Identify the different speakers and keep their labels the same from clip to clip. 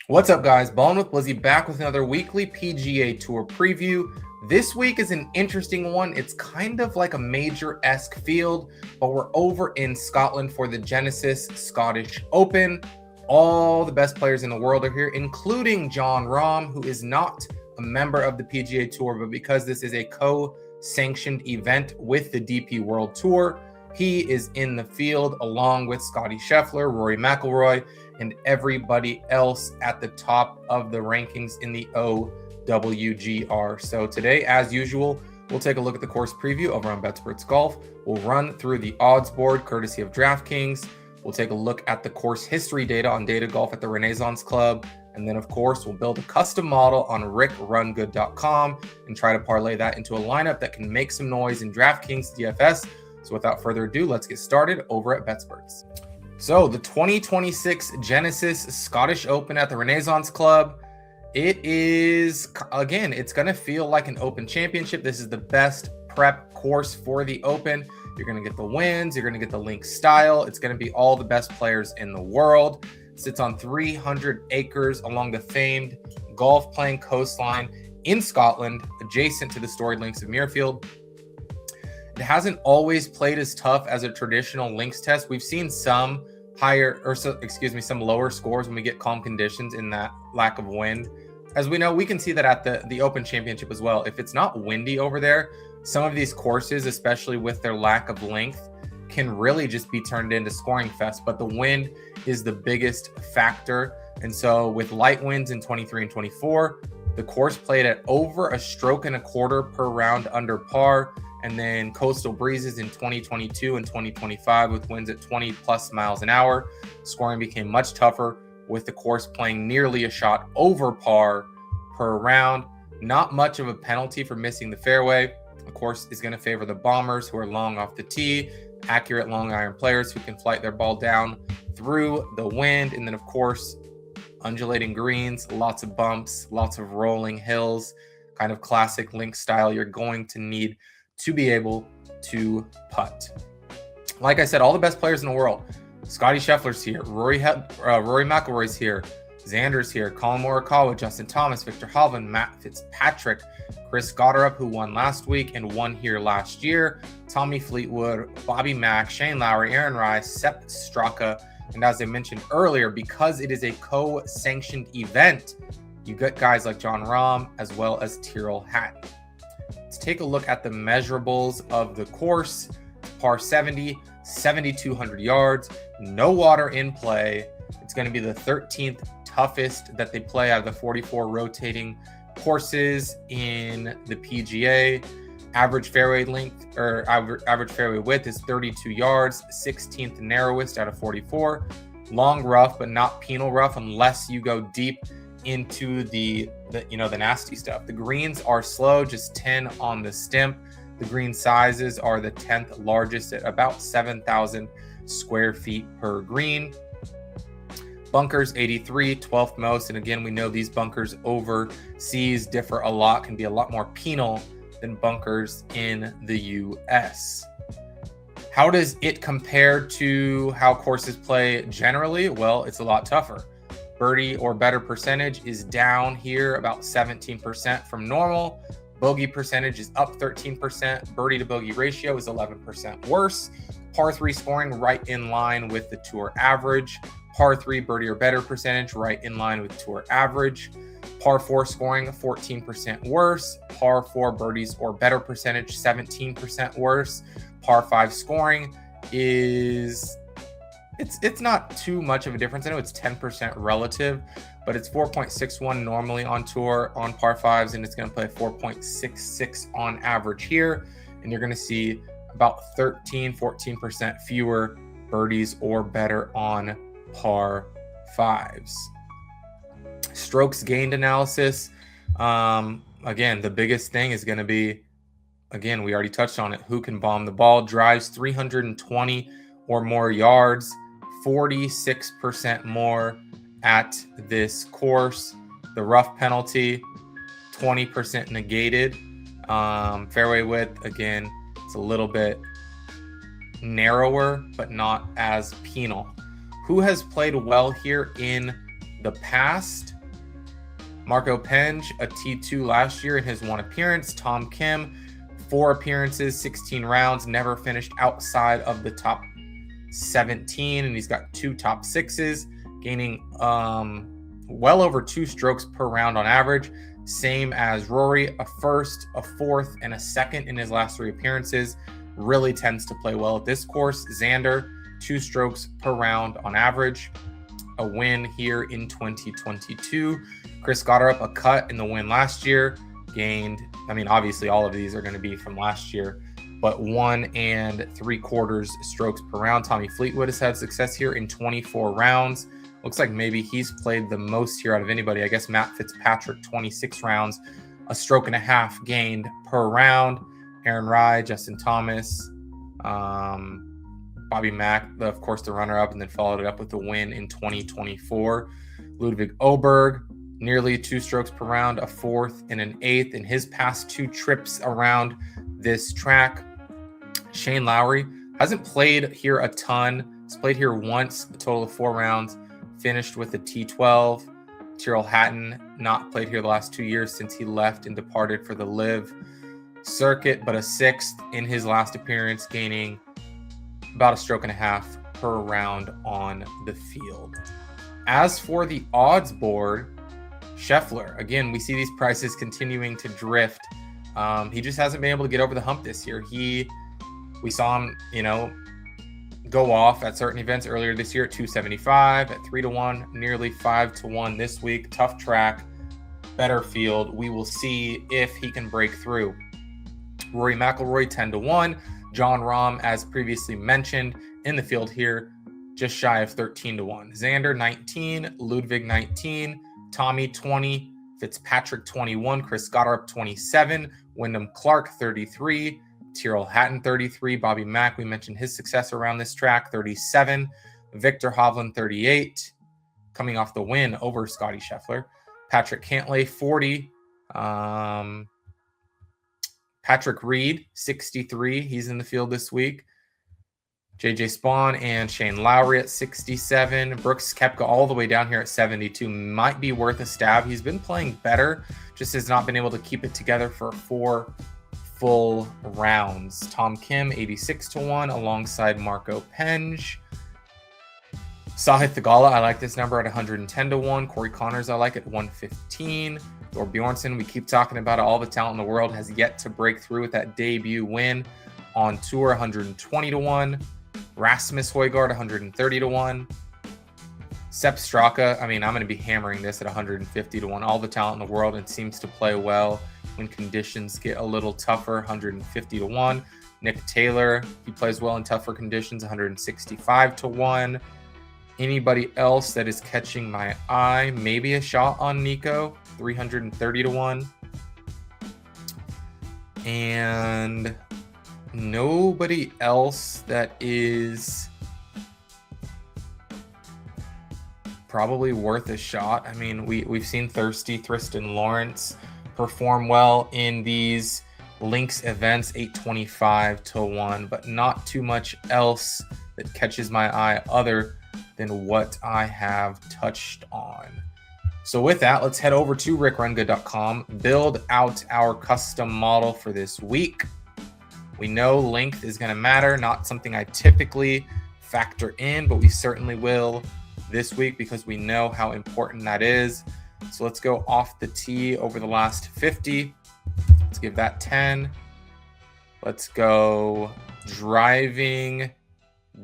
Speaker 1: What's up, guys? Ballin with Blizzy back with another weekly PGA Tour preview. This week is an interesting one. It's kind of like a major-esque field, but we're over in Scotland for the Genesis Scottish Open. All the best players in the world are here, including Jon Rahm, who is not a member of the PGA Tour, but because this is a co-sanctioned event with the DP World Tour, he is in the field along with Scottie Scheffler, Rory McIlroy, and everybody else at the top of the rankings in the OWGR. So today, as usual, we'll take a look at the course preview over on BetSports Golf. We'll run through the odds board courtesy of DraftKings. We'll take a look at the course history data on Data Golf at the Renaissance Club. And then, of course, we'll build a custom model on rickrungood.com and try to parlay that into a lineup that can make some noise in DraftKings DFS. So without further ado, let's get started over at BetSports. So the 2026 Genesis Scottish Open at the Renaissance Club. It is, again, it's going to feel like an Open Championship. This is the best prep course for the Open. You're going to get the wins. You're going to get the link style. It's going to be all the best players in the world. It sits on 300 acres along the famed golf-playing coastline in Scotland, adjacent to the storied links of Muirfield. It hasn't always played as tough as a traditional links test. We've seen some some lower scores when we get calm conditions in that lack of wind. As we know, we can see that at the Open Championship as well. If it's not windy over there, some of these courses, especially with their lack of length, can really just be turned into scoring fest. But the wind is the biggest factor. And so with light winds in 23 and 24, the course played at over a stroke and a quarter per round under par. And then coastal breezes in 2022 and 2025 with winds at 20 plus miles an hour. Scoring became much tougher with the course playing nearly a shot over par per round. Not much of a penalty for missing the fairway. The course is going to favor the bombers who are long off the tee, accurate long iron players who can flight their ball down through the wind. And then, of course, undulating greens, lots of bumps, lots of rolling hills, kind of classic link style you're going to need to be able to putt. Like I said, all the best players in the world. Scottie Scheffler's here. Rory McIlroy's here. Xander's here. Colin Morikawa, Justin Thomas, Victor Hovland, Matt Fitzpatrick, Chris Gotterup, who won last week and won here last year, Tommy Fleetwood, Bobby Mack, Shane Lowry, Aaron Rice, Sepp Straka. And as I mentioned earlier, because it is a co-sanctioned event, you get guys like Jon Rahm as well as Tyrrell Hatton. Let's take a look at the measurables of the course. Par 70, 7,200 yards, no water in play. It's going to be the 13th toughest that they play out of the 44 rotating courses in the PGA. Average fairway length or average fairway width is 32 yards, 16th narrowest out of 44. Long rough, but not penal rough unless you go deep into the nasty stuff. The greens are slow, just 10 on the stimp. The green sizes are the 10th largest at about 7,000 square feet per green. Bunkers 83, 12th most. And again, we know these bunkers overseas differ a lot, can be a lot more penal than bunkers in the US. How does it compare to how courses play generally? Well, it's a lot tougher. Birdie or better percentage is down here about 17% from normal. Bogey percentage is up 13%. Birdie to bogey ratio is 11% worse. Par 3 scoring right in line with the tour average. Par 3 birdie or better percentage right in line with tour average. Par 4 scoring 14% worse. Par 4 birdies or better percentage 17% worse. Par 5 scoring is It's not too much of a difference. I know it's 10% relative, but it's 4.61 normally on tour on par 5s, and it's going to play 4.66 on average here. And you're going to see about 14% fewer birdies or better on par 5s. Strokes gained analysis. Again, the biggest thing is going to be, again, we already touched on it, who can bomb the ball. Drives 320 or more yards. 46% more at this course. The rough penalty, 20% negated. Fairway width, again, it's a little bit narrower, but not as penal. Who has played well here in the past? Marco Penge, a T2 last year in his 1 appearance. Tom Kim, 4 appearances, 16 rounds, never finished outside of the top 17, and he's got 2 top 6s, gaining well over 2 strokes per round on average, same as Rory, a first, a fourth, and a second in his last 3 appearances. Really tends to play well at this course. Xander, 2 strokes per round on average, a win here in 2022. Chris Gotterup, a cut in the win last year, gained, I mean, obviously all of these are going to be from last year, but 1 3/4 strokes per round. Tommy Fleetwood has had success here in 24 rounds. Looks like maybe he's played the most here out of anybody. I guess Matt Fitzpatrick, 26 rounds, a stroke and a half gained per round. Aaron Rai, Justin Thomas, Bobby Mack, of course, the runner-up, and then followed it up with the win in 2024. Ludwig Oberg, nearly 2 strokes per round, a fourth and an eighth in his past 2 trips around this track. Shane Lowry hasn't played here a ton. He's played here once, a total of 4 rounds, finished with a T12. Tyrrell Hatton, not played here the last 2 years since he left and departed for the LIV circuit, but a 6th in his last appearance, gaining about a stroke and a half per round on the field. As for the odds board, Scheffler, again, we see these prices continuing to drift. He just hasn't been able to get over the hump this year. We saw him, go off at certain events earlier this year at 275, at 3-1, nearly 5-1 this week. Tough track, better field. We will see if he can break through. Rory McIlroy, 10-1. John Rahm, as previously mentioned, in the field here, just shy of 13-1. Xander, 19. Ludwig, 19. Tommy, 20. Fitzpatrick, 21. Chris Gotterup, 27. Wyndham Clark, 33. Tyrrell Hatton, 33. Bobby Mack, we mentioned his success around this track, 37. Victor Hovland, 38. Coming off the win over Scottie Scheffler. Patrick Cantlay, 40. Patrick Reed, 63. He's in the field this week. JJ Spawn and Shane Lowry at 67. Brooks Koepka all the way down here at 72. Might be worth a stab. He's been playing better, just has not been able to keep it together for 4 full rounds. Tom Kim, 86-1, alongside Marco Penge. Sahith Theegala, I like this number at 110-1. Corey Connors, I like at 115. Thor Bjornsson, we keep talking about it. All the talent in the world, has yet to break through with that debut win on tour, 120-1. Rasmus Højgaard, 130-1. Sepp Straka, I'm going to be hammering this at 150-1. All the talent in the world, and seems to play well when conditions get a little tougher, 150-1. Nick Taylor, he plays well in tougher conditions, 165-1. Anybody else that is catching my eye? Maybe a shot on Nico, 330-1. And nobody else that is probably worth a shot. We've seen Tristan Lawrence perform well in these links events, 825-1, but not too much else that catches my eye other than what I have touched on. So with that, let's head over to rickrungood.com, build out our custom model for this week. We know length is going to matter, not something I typically factor in, but we certainly will this week because we know how important that is. So let's go off the tee over the last 50. Let's give that 10. Let's go driving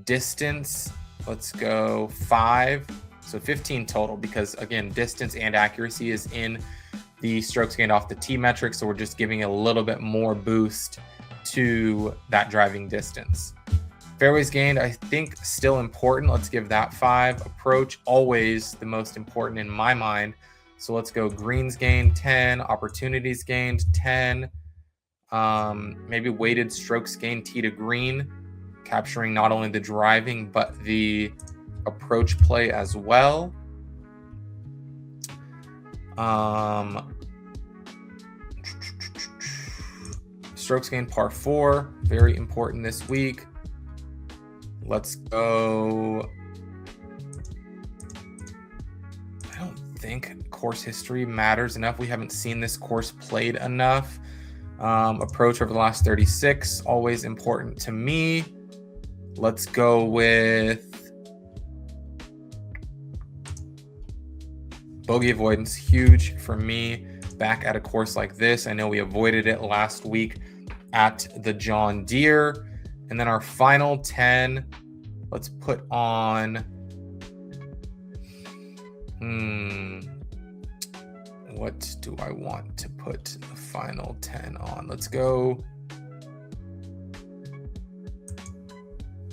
Speaker 1: distance. Let's go 5. So 15 total because, again, distance and accuracy is in the strokes gained off the tee metric. So we're just giving a little bit more boost to that driving distance. Fairways gained, I think, still important. Let's give that 5. Approach, always the most important in my mind. So let's go greens gained 10, opportunities gained 10, maybe weighted strokes gained tee to green, capturing not only the driving but the approach play as well. Strokes gained par 4, very important this week. Let's go. I don't think course history matters enough. We haven't seen this course played enough. Approach over the last 36, always important to me. Let's go with bogey avoidance, huge for me. Back at a course like this, I know we avoided it last week at the John Deere. And then our final 10, let's put on, what do I want to put the final 10 on? Let's go.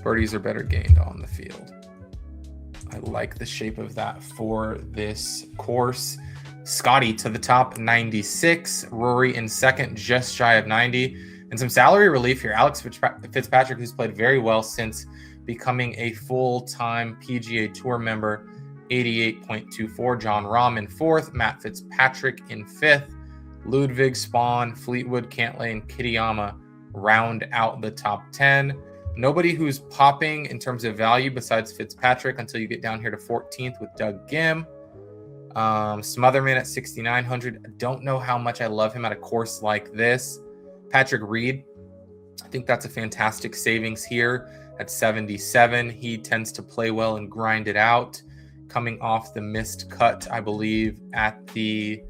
Speaker 1: Birdies are better gained on the field. I like the shape of that for this course. Scotty to the top, 96. Rory in second, just shy of 90. And some salary relief here. Alex Fitzpatrick, who's played very well since becoming a full-time PGA Tour member, 88.24. John Rahm in fourth. Matt Fitzpatrick in fifth. Ludwig, Spawn, Fleetwood, Cantlay, and Kitayama round out the top 10. Nobody who's popping in terms of value besides Fitzpatrick until you get down here to 14th with Doug Gim. Smotherman at 6,900. I don't know how much I love him at a course like this. Patrick Reed, I think that's a fantastic savings here at 77. He tends to play well and grind it out, coming off the missed cut, I believe, at the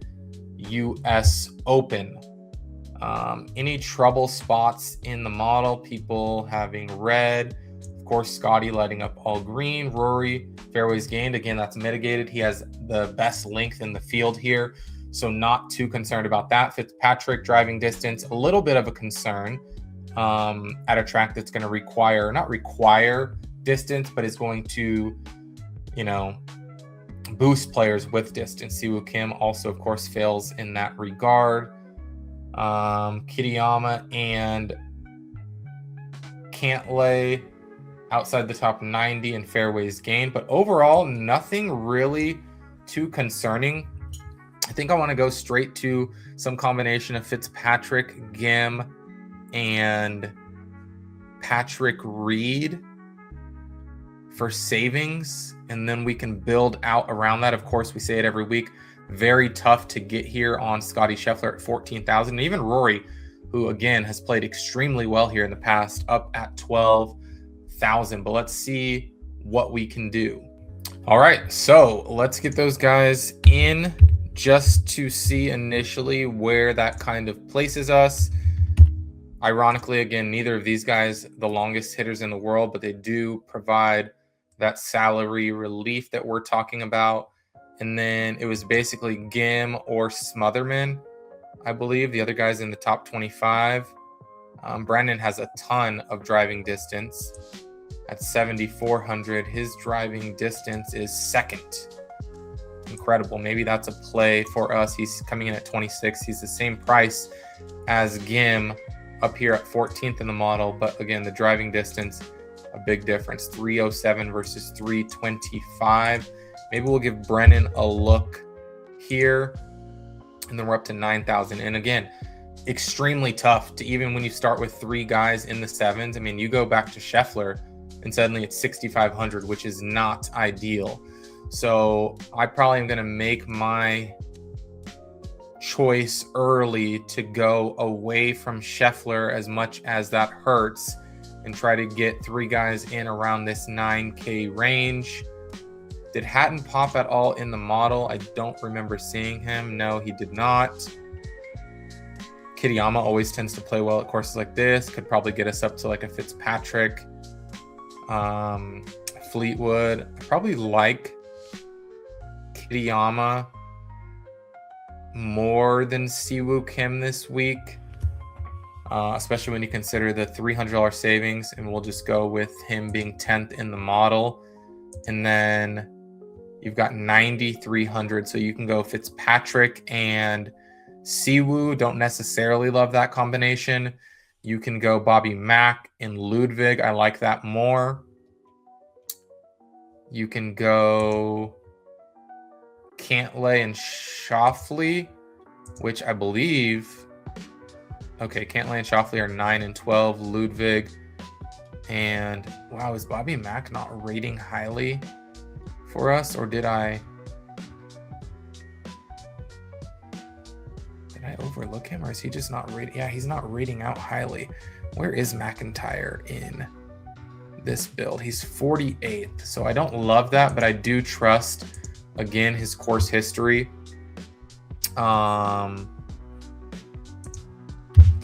Speaker 1: US Open. Any trouble spots in the model, people having red. Of course, Scotty lighting up all green. Rory, fairways gained. Again, that's mitigated. He has the best length in the field here, so not too concerned about that. Fitzpatrick, driving distance, a little bit of a concern at a track that's going to not require distance, but is going to, boost players with distance. Siwoo Kim also, of course, fails in that regard. Kitayama and Cantlay outside the top 90 in fairways gained, but overall, nothing really too concerning. I think I want to go straight to some combination of Fitzpatrick, Gim, and Patrick Reed for savings, and then we can build out around that. Of course, we say it every week. Very tough to get here on Scotty Scheffler at 14,000. And even Rory, who again has played extremely well here in the past, up at 12,000. But let's see what we can do. All right, so let's get those guys in just to see initially where that kind of places us. Ironically, again, neither of these guys the longest hitters in the world, but they do provide that salary relief that we're talking about. And then it was basically Gim or Smotherman, I believe. The other guy's in the top 25. Brandon has a ton of driving distance at 7,400. His driving distance is second. Incredible. Maybe that's a play for us. He's coming in at 26. He's the same price as Gim up here at 14th in the model. But again, the driving distance, a big difference. 307 versus 325. Maybe we'll give Brennan a look here, and then we're up to 9,000. And again, extremely tough to, even when you start with three guys in the sevens. I mean, you go back to Scheffler and suddenly it's 6,500, which is not ideal. So I probably am going to make my choice early to go away from Scheffler as much as that hurts and try to get three guys in around this 9K range. Did Hatton pop at all in the model? I don't remember seeing him. No, he did not. Kitayama always tends to play well at courses like this. Could probably get us up to like a Fitzpatrick. Fleetwood. I probably like Kitayama more than Siwoo Kim this week, especially when you consider the $300 savings, and we'll just go with him being 10th in the model. And then you've got 9,300, so you can go Fitzpatrick and Siwoo. Don't necessarily love that combination. You can go Bobby Mack and Ludwig. I like that more. You can go Cantlay and Schauffele, which I believe... Okay, Cantlay and Schauffele are 9 and 12. Ludwig and... Wow, is Bobby Mack not rating highly for us, or did I Did I overlook him, or is he just not rating? Yeah, he's not rating out highly. Where is McIntyre in this build? He's 48th, so I don't love that, but I do trust, again, his course history. The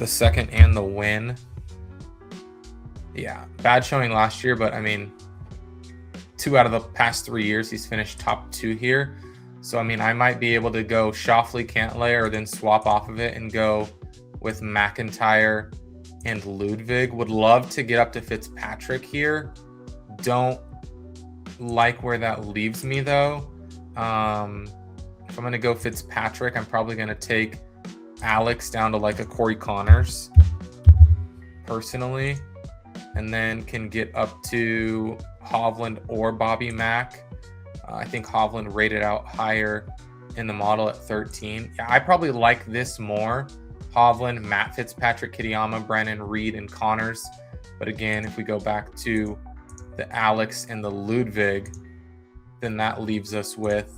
Speaker 1: second and the win. Yeah, bad showing last year, but I mean, 2 out of the past 3 years, he's finished top 2 here. So, I mean, I might be able to go Schauffele, Cantlay, or then swap off of it and go with McIntyre and Ludwig. Would love to get up to Fitzpatrick here. Don't like where that leaves me, though. If I'm going to go Fitzpatrick, I'm probably going to take Alex down to like a Corey Connors, personally, and then can get up to Hovland or Bobby Mack. I think Hovland rated out higher in the model at 13. Yeah, I probably like this more. Hovland, Matt Fitzpatrick, Kitayama, Brennan, Reed, and Connors. But again, if we go back to the Alex and the Ludwig, then that leaves us with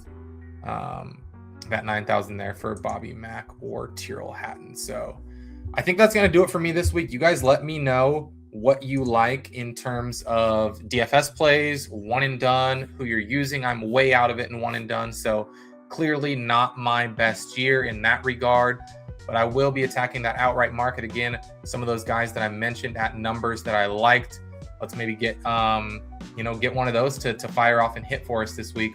Speaker 1: that 9,000 there for Bobby Mack or Tyrrell Hatton. So I think that's going to do it for me this week. You guys let me know what you like in terms of DFS plays, one and done, who you're using. I'm way out of it in one and done, so clearly not my best year in that regard, but I will be attacking that outright market again. Some of those guys that I mentioned at numbers that I liked, let's maybe get get one of those to fire off and hit for us this week.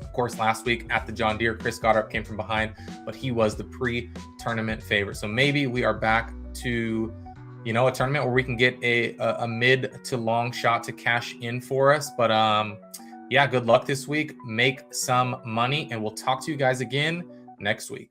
Speaker 1: Of course, last week at the John Deere, Chris Goddard came from behind, but he was the pre-tournament favorite. So maybe we are back to a tournament where we can get a mid to long shot to cash in for us. But yeah, good luck this week. Make some money, and we'll talk to you guys again next week.